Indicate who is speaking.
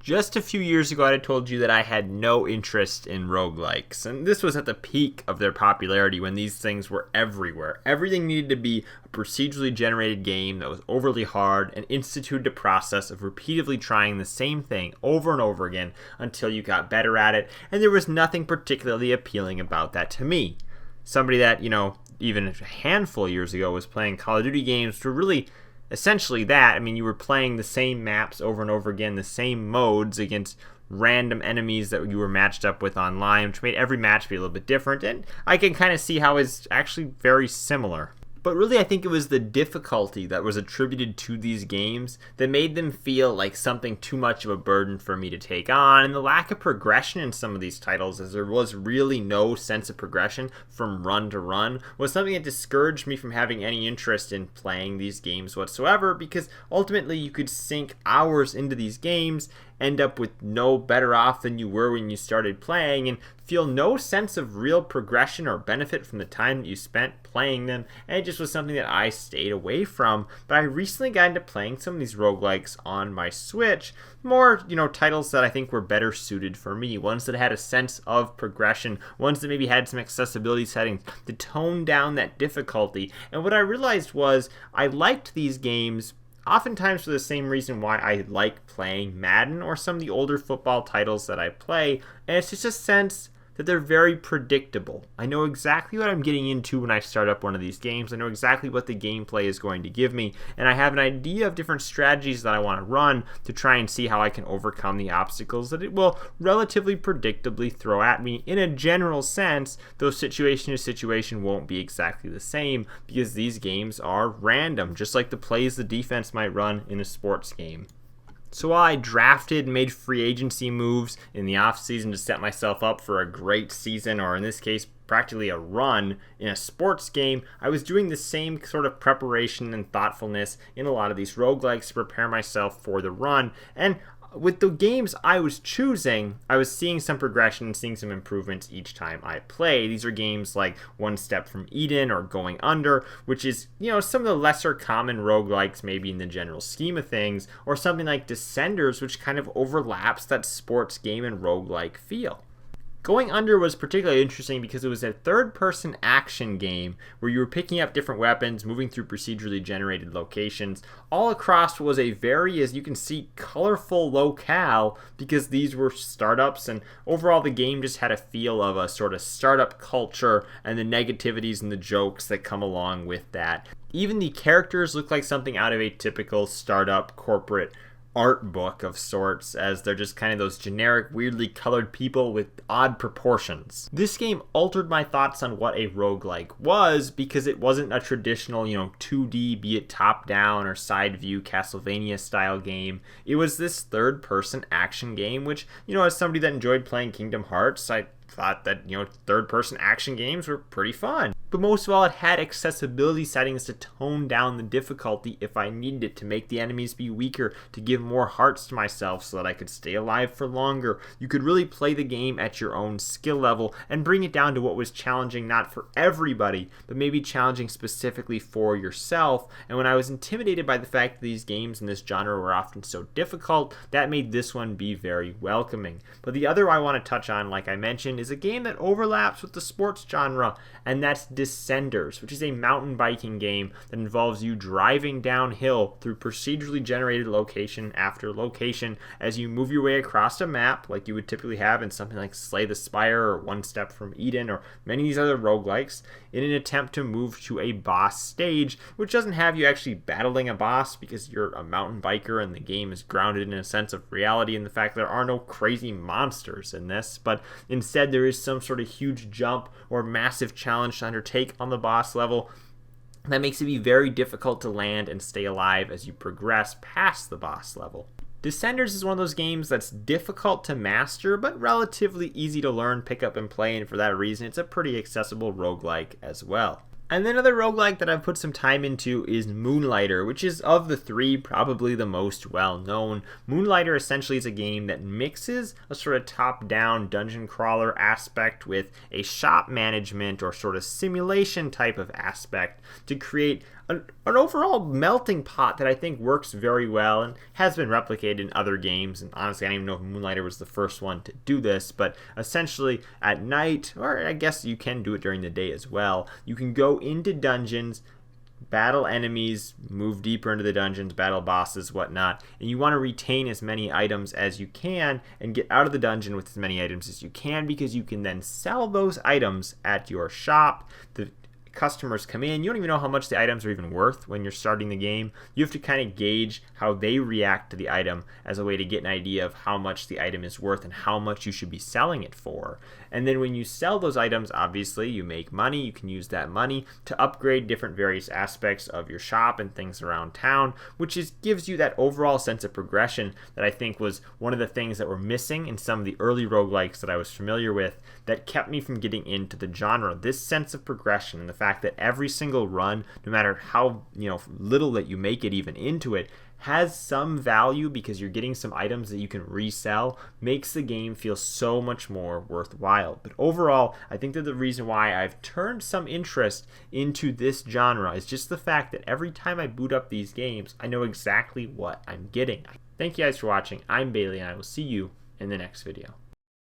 Speaker 1: Just a few years ago, I had told you that I had no interest in roguelikes, and this was at the peak of their popularity when these things were everywhere. Everything needed to be a procedurally generated game that was overly hard and instituted a process of repeatedly trying the same thing over and over again until you got better at it, and there was nothing particularly appealing about that to me. Somebody that, even a handful of years ago was playing Call of Duty games to really essentially that. I mean, you were playing the same maps over and over again, the same modes against random enemies that you were matched up with online, which made every match be a little bit different, and I can kind of see how it's actually very similar. But really, I think it was the difficulty that was attributed to these games that made them feel like something too much of a burden for me to take on, and the lack of progression in some of these titles, as there was really no sense of progression from run to run, was something that discouraged me from having any interest in playing these games whatsoever, because ultimately you could sink hours into these games, end up with no better off than you were when you started playing, and feel no sense of real progression or benefit from the time that you spent playing them, and it just was something that I stayed away from. But I recently got into playing some of these roguelikes on my Switch, more, titles that I think were better suited for me, ones that had a sense of progression, ones that maybe had some accessibility settings to tone down that difficulty. And what I realized was I liked these games oftentimes for the same reason why I like playing Madden or some of the older football titles that I play, and it's just a sense that they're very predictable. I know exactly what I'm getting into when I start up one of these games. I know exactly what the gameplay is going to give me, and I have an idea of different strategies that I want to run to try and see how I can overcome the obstacles that it will relatively predictably throw at me. In a general sense, though situation to situation won't be exactly the same, because these games are random, just like the plays the defense might run in a sports game. So while I drafted and made free agency moves in the offseason to set myself up for a great season, or in this case, practically a run in a sports game, I was doing the same sort of preparation and thoughtfulness in a lot of these roguelikes to prepare myself for the run. And with the games I was choosing, I was seeing some progression and seeing some improvements each time I play. These are games like One Step from Eden or Going Under, which is, some of the lesser common roguelikes maybe in the general scheme of things, or something like Descenders, which kind of overlaps that sports game and roguelike feel. Going Under was particularly interesting because it was a third-person action game where you were picking up different weapons, moving through procedurally generated locations. All across was a very, as you can see, colorful locale because these were startups, and overall the game just had a feel of a sort of startup culture and the negativities and the jokes that come along with that. Even the characters look like something out of a typical startup corporate art book of sorts, as they're just kind of those generic, weirdly colored people with odd proportions. This game altered my thoughts on what a roguelike was, because it wasn't a traditional, 2D, be it top-down or side-view Castlevania style game. It was this third-person action game, which, as somebody that enjoyed playing Kingdom Hearts, I thought that, third-person action games were pretty fun. But most of all, it had accessibility settings to tone down the difficulty if I needed it, to make the enemies be weaker, to give more hearts to myself so that I could stay alive for longer. You could really play the game at your own skill level and bring it down to what was challenging not for everybody, but maybe challenging specifically for yourself. And when I was intimidated by the fact that these games in this genre were often so difficult, that made this one be very welcoming. But the other I want to touch on, like I mentioned, is a game that overlaps with the sports genre, and that's Descenders, which is a mountain biking game that involves you driving downhill through procedurally generated location after location as you move your way across a map like you would typically have in something like Slay the Spire or One Step from Eden or many of these other roguelikes, in an attempt to move to a boss stage, which doesn't have you actually battling a boss because you're a mountain biker and the game is grounded in a sense of reality and the fact there are no crazy monsters in this, but instead there is some sort of huge jump or massive challenge to undertake on the boss level that makes it be very difficult to land and stay alive as you progress past the boss level. Descenders is one of those games that's difficult to master, but relatively easy to learn, pick up, and play, and for that reason, it's a pretty accessible roguelike as well. And then another roguelike that I've put some time into is Moonlighter, which is of the three probably the most well known. Moonlighter essentially is a game that mixes a sort of top-down dungeon crawler aspect with a shop management or sort of simulation type of aspect to create an overall melting pot that I think works very well and has been replicated in other games. And honestly, I don't even know if Moonlighter was the first one to do this, but essentially at night, or I guess you can do it during the day as well, you can go into dungeons, battle enemies, move deeper into the dungeons, battle bosses, whatnot, and you want to retain as many items as you can and get out of the dungeon with as many items as you can, because you can then sell those items at your shop. The customers come in, you don't even know how much the items are even worth when you're starting the game. You have to kind of gauge how they react to the item as a way to get an idea of how much the item is worth and how much you should be selling it for. And then when you sell those items, obviously you make money. You can use that money to upgrade different various aspects of your shop and things around town, which gives you that overall sense of progression that I think was one of the things that were missing in some of the early roguelikes that I was familiar with that kept me from getting into the genre. This sense of progression and the fact that every single run, no matter how little that you make it even into it, has some value because you're getting some items that you can resell, makes the game feel so much more worthwhile. But overall, I think that the reason why I've turned some interest into this genre is just the fact that every time I boot up these games, I know exactly what I'm getting. Thank you guys for watching. I'm Bailey, and I will see you in the next video.